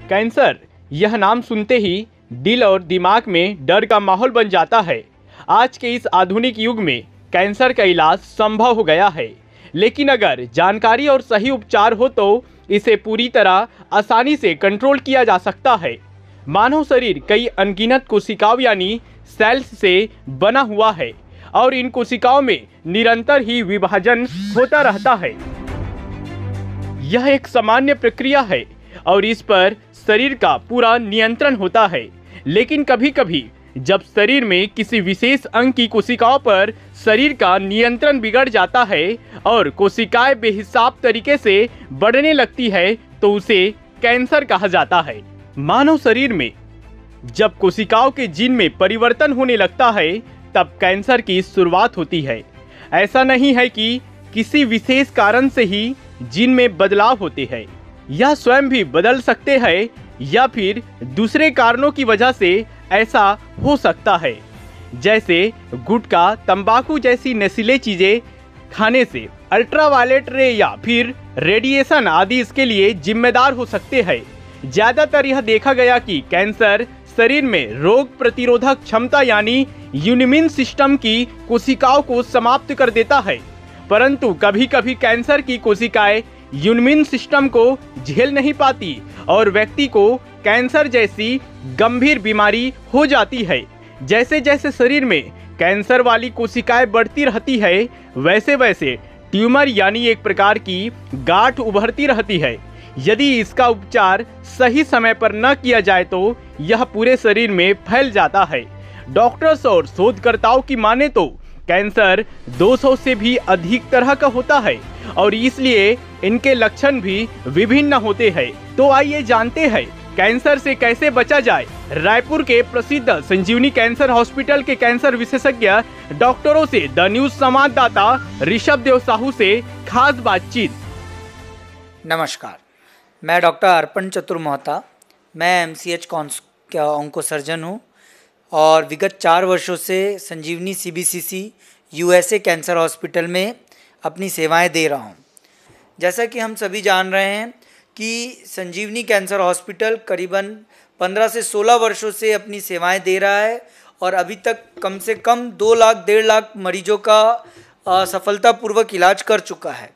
Cancer, यह नाम सुनते ही दिल और दिमाग में डर का माहौल बन जाता है। आज के इस आधुनिक युग में कैंसर का इलाज संभव हो गया है, लेकिन अगर जानकारी और सही उपचार हो तो इसे पूरी तरह आसानी से कंट्रोल किया जा सकता है। मानव शरीर कई अनगिनत कोशिकाओं यानी सेल्स से बना हुआ है और इन कोशिकाओं में निरंतर ही विभाजन होता रहता है। यह एक सामान्य प्रक्रिया है और इस पर शरीर का पूरा नियंत्रण होता है, लेकिन कभी कभी जब शरीर में किसी विशेष अंग की कोशिकाओं पर शरीर का नियंत्रण बिगड़ जाता है और कोशिकाएं बेहिसाब तरीके से बढ़ने लगती है तो उसे कैंसर कहा जाता है। मानव शरीर में जब कोशिकाओं के जीन में परिवर्तन होने लगता है तब कैंसर की शुरुआत होती है। ऐसा नहीं है कि किसी विशेष कारण से ही जीन में बदलाव होते हैं, यह स्वयं भी बदल सकते हैं या फिर दूसरे कारणों की वजह से ऐसा हो सकता है, जैसे गुटखा, तंबाकू जैसी नशीली चीजें खाने से, अल्ट्रावायलेट रे या फिर रेडिएशन आदि इसके लिए जिम्मेदार हो सकते हैं। ज्यादातर यह देखा गया कि कैंसर शरीर में रोग प्रतिरोधक क्षमता यानी इम्यून सिस्टम की कोशिकाओं को समाप्त कर देता है, परंतु कभी कभी कैंसर की कोशिकाएं इम्यून सिस्टम को झेल नहीं पाती और व्यक्ति को कैंसर जैसी गंभीर बीमारी हो जाती है। जैसे जैसे शरीर में कैंसर वाली कोशिकाएं बढ़ती रहती है वैसे वैसे ट्यूमर यानी एक प्रकार की गांठ उभरती रहती है। यदि इसका उपचार सही समय पर न किया जाए तो यह पूरे शरीर में फैल जाता है। डॉक्टर्स और शोधकर्ताओं की माने तो कैंसर 200 से भी अधिक तरह का होता है और इसलिए इनके लक्षण भी विभिन्न होते हैं। तो आइए जानते हैं कैंसर से कैसे बचा जाए। रायपुर के प्रसिद्ध संजीवनी कैंसर हॉस्पिटल के कैंसर विशेषज्ञ डॉक्टरों से द न्यूज संवाददाता ऋषभ देव साहू से खास बातचीत। नमस्कार, मैं डॉक्टर अर्पण चतुर मोहता, मैं एमसीएच ऑन्को सर्जन हूँ और विगत 4 वर्षों से संजीवनी सीबीसीसी यूएसए कैंसर हॉस्पिटल में अपनी सेवाएं दे रहा हूं। जैसा कि हम सभी जान रहे हैं कि संजीवनी कैंसर हॉस्पिटल करीबन 15 से 16 वर्षों से अपनी सेवाएं दे रहा है और अभी तक कम से कम 2 लाख 1.5 लाख मरीजों का सफलतापूर्वक इलाज कर चुका है।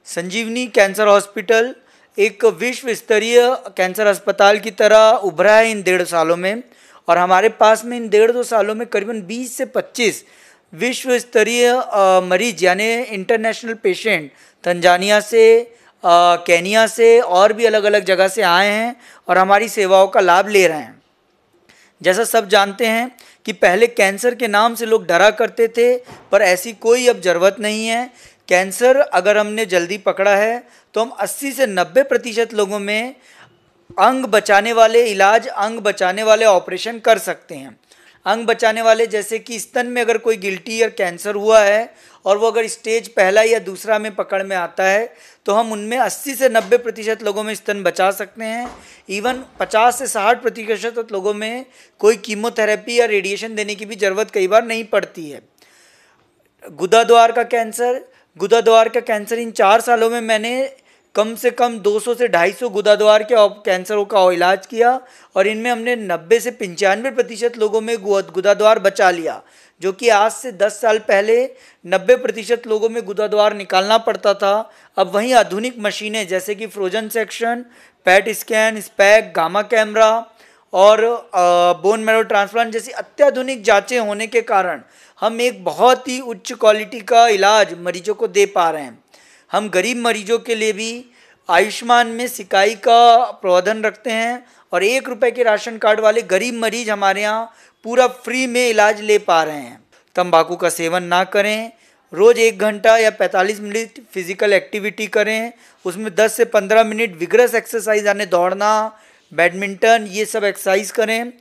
संजीवनी कैंसर हॉस्पिटल एक विश्व स्तरीय कैंसर अस्पताल की तरह उभरा है इन 1.5 सालों में और हमारे पास में इन 1.5-2 सालों में करीबन 20 से 25 विश्व स्तरीय मरीज यानी इंटरनेशनल पेशेंट तंजानिया से, केनिया से और भी अलग अलग जगह से आए हैं और हमारी सेवाओं का लाभ ले रहे हैं। जैसा सब जानते हैं कि पहले कैंसर के नाम से लोग डरा करते थे, पर ऐसी कोई अब ज़रूरत नहीं है। कैंसर अगर हमने जल्दी पकड़ा है तो हम 80 से 90% लोगों में अंग बचाने वाले इलाज, अंग बचाने वाले ऑपरेशन कर सकते हैं। अंग बचाने वाले जैसे कि स्तन में अगर कोई गिल्टी या कैंसर हुआ है और वो अगर स्टेज पहला या दूसरा में पकड़ में आता है तो हम उनमें 80 से 90% लोगों में स्तन बचा सकते हैं। इवन 50 से 60% लोगों में कोई कीमोथेरेपी या रेडिएशन देने की भी ज़रूरत कई बार नहीं पड़ती है। गुदाद्वार का कैंसर इन 4 सालों में मैंने कम से कम 200 से 250 गुदाद्वार के कैंसरों का इलाज किया और इनमें हमने 90 से 95% लोगों में गुदाद्वार बचा लिया, जो कि आज से 10 साल पहले 90% लोगों में गुदाद्वार निकालना पड़ता था। अब वहीं आधुनिक मशीनें जैसे कि frozen section, PET scan, SPAC, gamma camera और बोन मैरो ट्रांसप्लांट जैसी अत्याधुनिक जांचें होने के कारण हम एक बहुत ही उच्च क्वालिटी का इलाज मरीजों को दे पा रहे हैं। हम गरीब मरीजों के लिए भी आयुष्मान में सिकाई का प्रावधान रखते हैं और 1 रुपये के राशन कार्ड वाले गरीब मरीज हमारे यहाँ पूरा फ्री में इलाज ले पा रहे हैं। तंबाकू का सेवन ना करें, रोज़ 1 घंटा या 45 मिनट फिजिकल एक्टिविटी करें, उसमें 10 से 15 मिनट विग्रस एक्सरसाइज यानी दौड़ना, बैडमिंटन, ये सब एक्सरसाइज करें।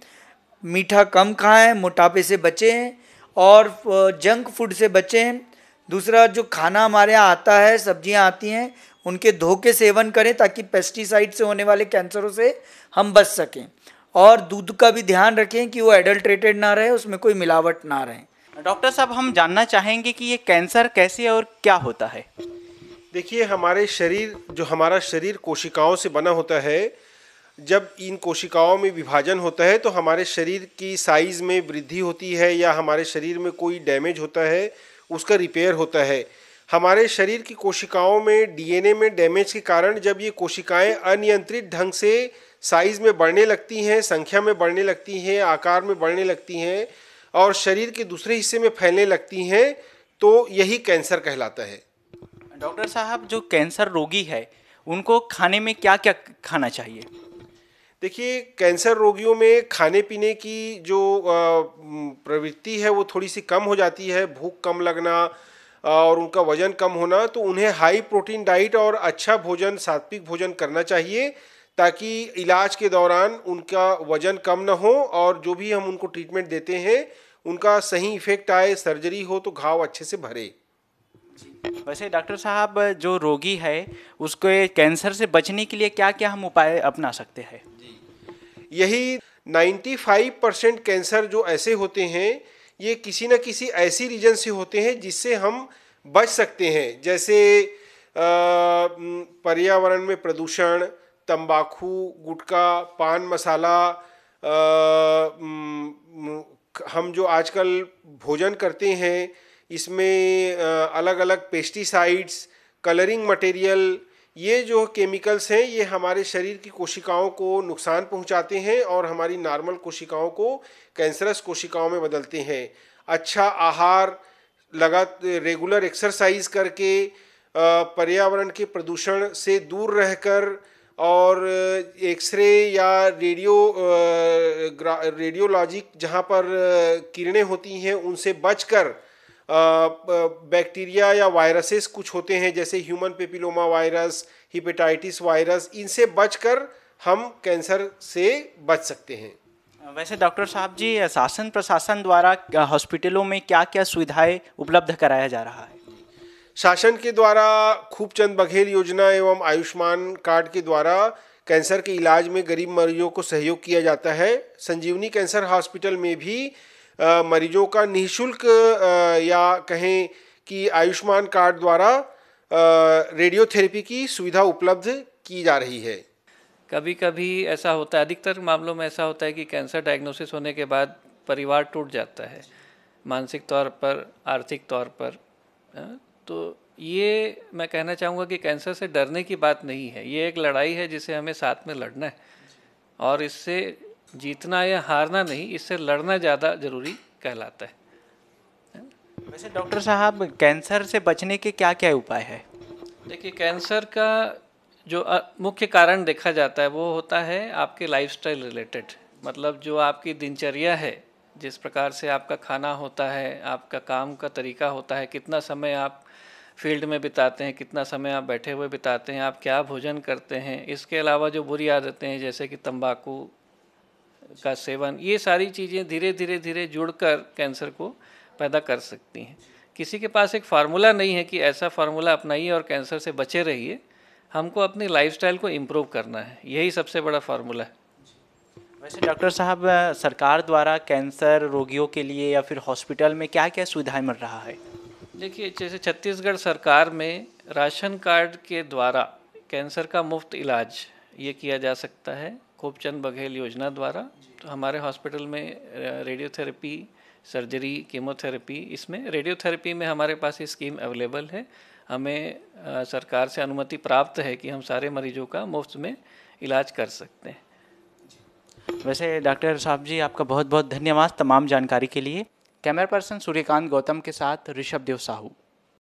मीठा कम खाएं, मोटापे से बचें और जंक फूड से बचें। दूसरा, जो खाना हमारे यहाँ आता है, सब्जियाँ आती हैं, उनके धो के सेवन करें ताकि पेस्टिसाइड से होने वाले कैंसरों से हम बच सकें। और दूध का भी ध्यान रखें कि वो एडल्ट्रेटेड ना रहे, उसमें कोई मिलावट ना रहे। डॉक्टर साहब, हम जानना चाहेंगे कि ये कैंसर कैसे और क्या होता है। देखिए, हमारा शरीर कोशिकाओं से बना होता है जब इन कोशिकाओं में विभाजन होता है तो हमारे शरीर की साइज़ में वृद्धि होती है या हमारे शरीर में कोई डैमेज होता है उसका रिपेयर होता है। हमारे शरीर की कोशिकाओं में डीएनए में डैमेज के कारण जब ये कोशिकाएं अनियंत्रित ढंग से साइज़ में बढ़ने लगती हैं, संख्या में बढ़ने लगती हैं, आकार में बढ़ने लगती हैं और शरीर के दूसरे हिस्से में फैलने लगती हैं, तो यही कैंसर कहलाता है। डॉक्टर साहब, जो कैंसर रोगी है उनको खाने में क्या क्या खाना चाहिए? देखिए, कैंसर रोगियों में खाने पीने की जो प्रवृत्ति है वो थोड़ी सी कम हो जाती है, भूख कम लगना और उनका वजन कम होना, तो उन्हें हाई प्रोटीन डाइट और अच्छा भोजन, सात्विक भोजन करना चाहिए ताकि इलाज के दौरान उनका वजन कम ना हो और जो भी हम उनको ट्रीटमेंट देते हैं उनका सही इफेक्ट आए, सर्जरी हो तो घाव अच्छे से भरे। वैसे डॉक्टर साहब, जो रोगी है उसको कैंसर से बचने के लिए क्या क्या हम उपाय अपना सकते हैं? यही 95% कैंसर जो ऐसे होते हैं ये किसी न किसी ऐसी रीजन से होते हैं जिससे हम बच सकते हैं, जैसे पर्यावरण में प्रदूषण, तंबाकू, गुटखा, पान मसाला, हम जो आजकल भोजन करते हैं इसमें अलग अलग पेस्टिसाइड्स, कलरिंग मटेरियल, ये जो केमिकल्स हैं ये हमारे शरीर की कोशिकाओं को नुकसान पहुंचाते हैं और हमारी नॉर्मल कोशिकाओं को कैंसरस कोशिकाओं में बदलते हैं। अच्छा आहार, रेगुलर एक्सरसाइज करके, पर्यावरण के प्रदूषण से दूर रहकर और एक्सरे या रेडियोलॉजिक जहाँ पर किरणें होती हैं उनसे बचकर, बैक्टीरिया या वायरसेस कुछ होते हैं जैसे human papilloma virus, hepatitis virus, इनसे बचकर हम कैंसर से बच सकते हैं। वैसे डॉक्टर साहब जी, शासन प्रशासन द्वारा हॉस्पिटलों में क्या क्या सुविधाएं उपलब्ध कराया जा रहा है? शासन के द्वारा खूब चंद बघेल योजना एवं आयुष्मान कार्ड के द्वारा कैंसर के इलाज में गरीब मरीजों को सहयोग किया जाता है। संजीवनी कैंसर हॉस्पिटल में भी मरीजों का निःशुल्क या कहें कि आयुष्मान कार्ड द्वारा रेडियोथेरेपी की सुविधा उपलब्ध की जा रही है। कभी कभी ऐसा होता है, अधिकतर मामलों में ऐसा होता है कि कैंसर डायग्नोसिस होने के बाद परिवार टूट जाता है, मानसिक तौर पर, आर्थिक तौर पर। तो ये मैं कहना चाहूँगा कि कैंसर से डरने की बात नहीं है, ये एक लड़ाई है जिसे हमें साथ में लड़ना है और इससे जीतना या हारना नहीं, इससे लड़ना ज़्यादा ज़रूरी कहलाता है। वैसे डॉक्टर साहब, कैंसर से बचने के क्या क्या उपाय है? देखिए, कैंसर का जो मुख्य कारण देखा जाता है वो होता है आपके लाइफस्टाइल रिलेटेड, मतलब जो आपकी दिनचर्या है, जिस प्रकार से आपका खाना होता है, आपका काम का तरीका होता है, कितना समय आप फील्ड में बिताते हैं, कितना समय आप बैठे हुए बिताते हैं, आप क्या भोजन करते हैं, इसके अलावा जो बुरी आदतें हैं जैसे कि तंबाकू का सेवन, ये सारी चीज़ें धीरे धीरे धीरे जुड़कर कैंसर को पैदा कर सकती हैं। किसी के पास एक फार्मूला नहीं है कि ऐसा फार्मूला अपनाइए और कैंसर से बचे रहिए। हमको अपनी लाइफस्टाइल को इम्प्रूव करना है, यही सबसे बड़ा फार्मूला है। वैसे डॉक्टर साहब, सरकार द्वारा कैंसर रोगियों के लिए या फिर हॉस्पिटल में क्या क्या सुविधाएं मिल रहा है? देखिए, जैसे छत्तीसगढ़ सरकार में राशन कार्ड के द्वारा कैंसर का मुफ्त इलाज ये किया जा सकता है खूबचंद बघेल योजना द्वारा। तो हमारे हॉस्पिटल में रेडियोथेरेपी, सर्जरी, कीमोथेरेपी, इसमें रेडियोथेरेपी में हमारे पास ये स्कीम अवेलेबल है। हमें सरकार से अनुमति प्राप्त है कि हम सारे मरीजों का मुफ्त में इलाज कर सकते हैं। वैसे डॉक्टर साहब जी, आपका बहुत बहुत धन्यवाद तमाम जानकारी के लिए। कैमरा पर्सन सूर्यकांत गौतम के साथ ऋषभ देव साहू।